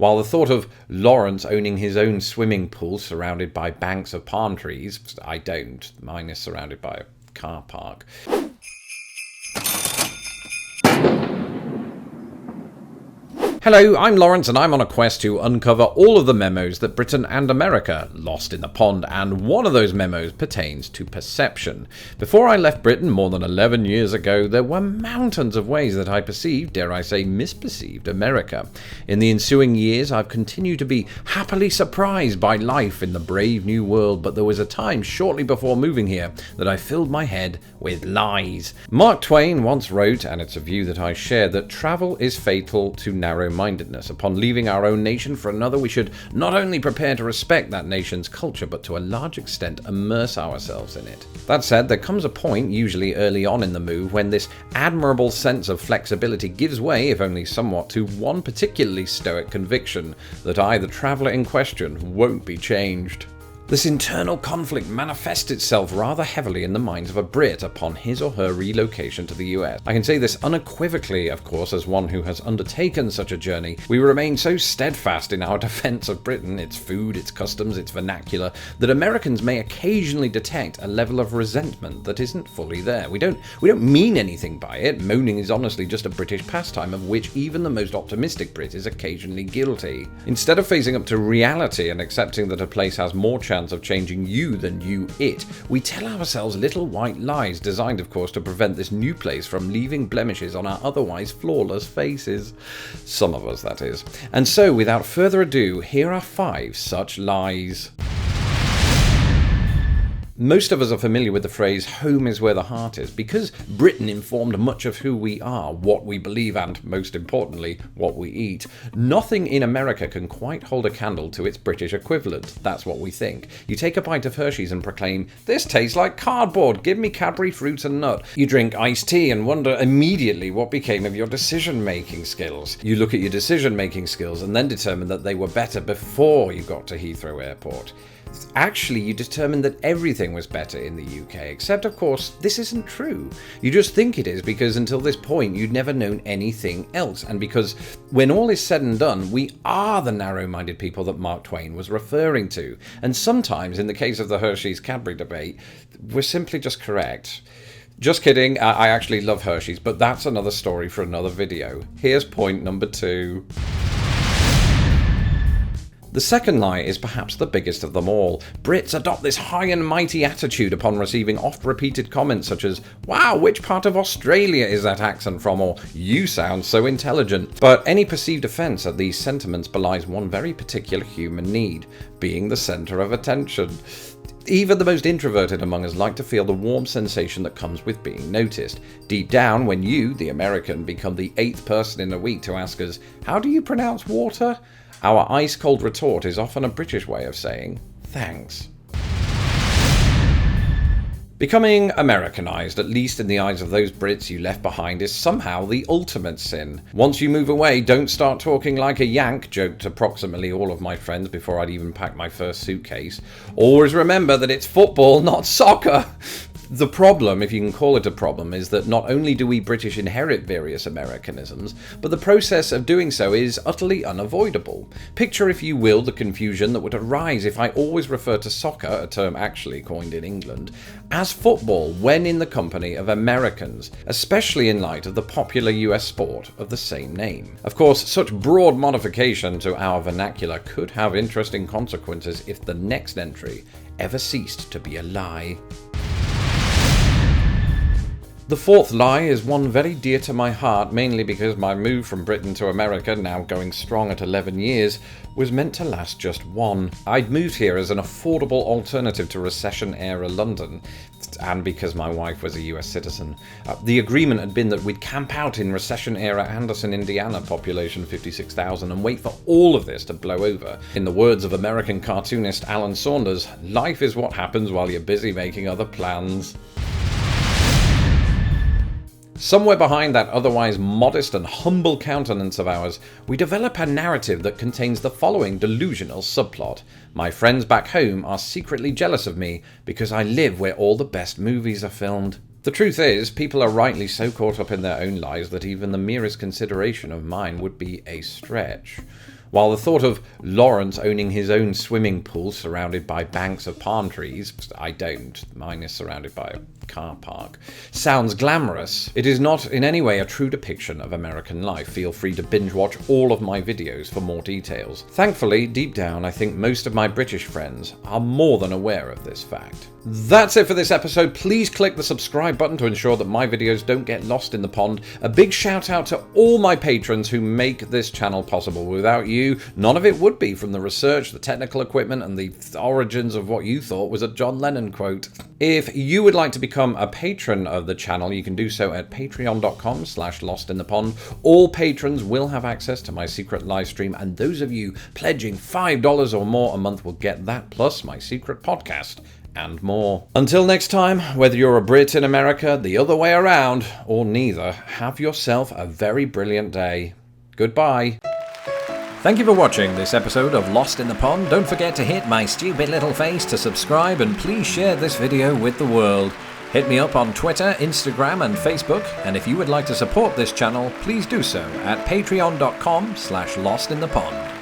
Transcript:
while the thought of Lawrence owning his own swimming pool surrounded by banks of palm trees, I don't. Mine is surrounded by a car park. Hello, I'm Lawrence and I'm on a quest to uncover all of the memos that Britain and America lost in the pond, and one of those memos pertains to perception. Before I left Britain more than 11 years ago, there were mountains of ways that I perceived, dare I say, misperceived America. In the ensuing years, I've continued to be happily surprised by life in the brave new world, but there was a time shortly before moving here that I filled my head with lies. Mark Twain once wrote, and it's a view that I share, that travel is fatal to narrow-mindedness. Upon leaving our own nation for another, we should not only prepare to respect that nation's culture, but to a large extent immerse ourselves in it. That said, there comes a point, usually early on in the move, when this admirable sense of flexibility gives way, if only somewhat, to one particularly stoic conviction that I, the traveller in question, won't be changed. This internal conflict manifests itself rather heavily in the minds of a Brit upon his or her relocation to the US. I can say this unequivocally, of course, as one who has undertaken such a journey. We remain so steadfast in our defence of Britain, its food, its customs, its vernacular, that Americans may occasionally detect a level of resentment that isn't fully there. We don't mean anything by it. Moaning is honestly just a British pastime of which even the most optimistic Brit is occasionally guilty. Instead of facing up to reality and accepting that a place has more chance of changing you than you it, we tell ourselves little white lies designed, of course, to prevent this new place from leaving blemishes on our otherwise flawless faces. Some of us, that is. And so, without further ado, here are 5 such lies. Most of us are familiar with the phrase, home is where the heart is, because Britain informed much of who we are, what we believe, and, most importantly, what we eat. Nothing in America can quite hold a candle to its British equivalent. That's what we think. You take a bite of Hershey's and proclaim, "This tastes like cardboard, give me Cadbury fruit and nut." You drink iced tea and wonder immediately what became of your decision-making skills. You look at your decision-making skills and then determine that they were better before you got to Heathrow Airport. Actually, you determined that everything was better in the UK, except, of course, this isn't true. You just think it is because until this point you'd never known anything else, and because, when all is said and done, we are the narrow-minded people that Mark Twain was referring to. And sometimes, in the case of the Hershey's-Cadbury debate, we're simply just correct. Just kidding, I actually love Hershey's, but that's another story for another video. Here's point number 2. The second lie is perhaps the biggest of them all. Brits adopt this high and mighty attitude upon receiving oft-repeated comments such as, "Wow, which part of Australia is that accent from?" or "You sound so intelligent." But any perceived offence at these sentiments belies one very particular human need, being the centre of attention. Even the most introverted among us like to feel the warm sensation that comes with being noticed. Deep down, when you, the American, become the 8th person in a week to ask us, "How do you pronounce water?" our ice-cold retort is often a British way of saying, "Thanks." Becoming Americanized, at least in the eyes of those Brits you left behind, is somehow the ultimate sin. Once you move away, don't start talking like a Yank, joked approximately all of my friends before I'd even packed my first suitcase. Always remember that it's football, not soccer. The problem, if you can call it a problem, is that not only do we British inherit various Americanisms, but the process of doing so is utterly unavoidable. Picture, if you will, the confusion that would arise if I always refer to soccer, a term actually coined in England, as football when in the company of Americans, especially in light of the popular US sport of the same name. Of course, such broad modification to our vernacular could have interesting consequences if the next entry ever ceased to be a lie. The fourth lie is one very dear to my heart, mainly because my move from Britain to America, now going strong at 11 years, was meant to last just 1. I'd moved here as an affordable alternative to recession-era London, and because my wife was a US citizen. The agreement had been that we'd camp out in recession-era Anderson, Indiana, population 56,000, and wait for all of this to blow over. In the words of American cartoonist Alan Saunders, life is what happens while you're busy making other plans. Somewhere behind that otherwise modest and humble countenance of ours, we develop a narrative that contains the following delusional subplot. My friends back home are secretly jealous of me because I live where all the best movies are filmed. The truth is, people are rightly so caught up in their own lives that even the merest consideration of mine would be a stretch. While the thought of Lawrence owning his own swimming pool surrounded by banks of palm trees, I don't, mine is surrounded by a car park, sounds glamorous, it is not in any way a true depiction of American life. Feel free to binge watch all of my videos for more details. Thankfully, deep down, I think most of my British friends are more than aware of this fact. That's it for this episode. Please click the subscribe button to ensure that my videos don't get lost in the pond. A big shout out to all my patrons who make this channel possible. Without you, none of it would be, from the research, the technical equipment, and the origins of what you thought was a John Lennon quote. If you would like to become a patron of the channel, you can do so at patreon.com/lostinthepond. All patrons will have access to my secret live stream, and those of you pledging $5 or more a month will get that, plus my secret podcast and more. Until next time, whether you're a Brit in America, the other way around, or neither, have yourself a very brilliant day. Goodbye. Thank you for watching this episode of Lost in the Pond. Don't forget to hit my stupid little face to subscribe, and please share this video with the world. Hit me up on Twitter, Instagram, and Facebook, and if you would like to support this channel, please do so at patreon.com/lostinthepond.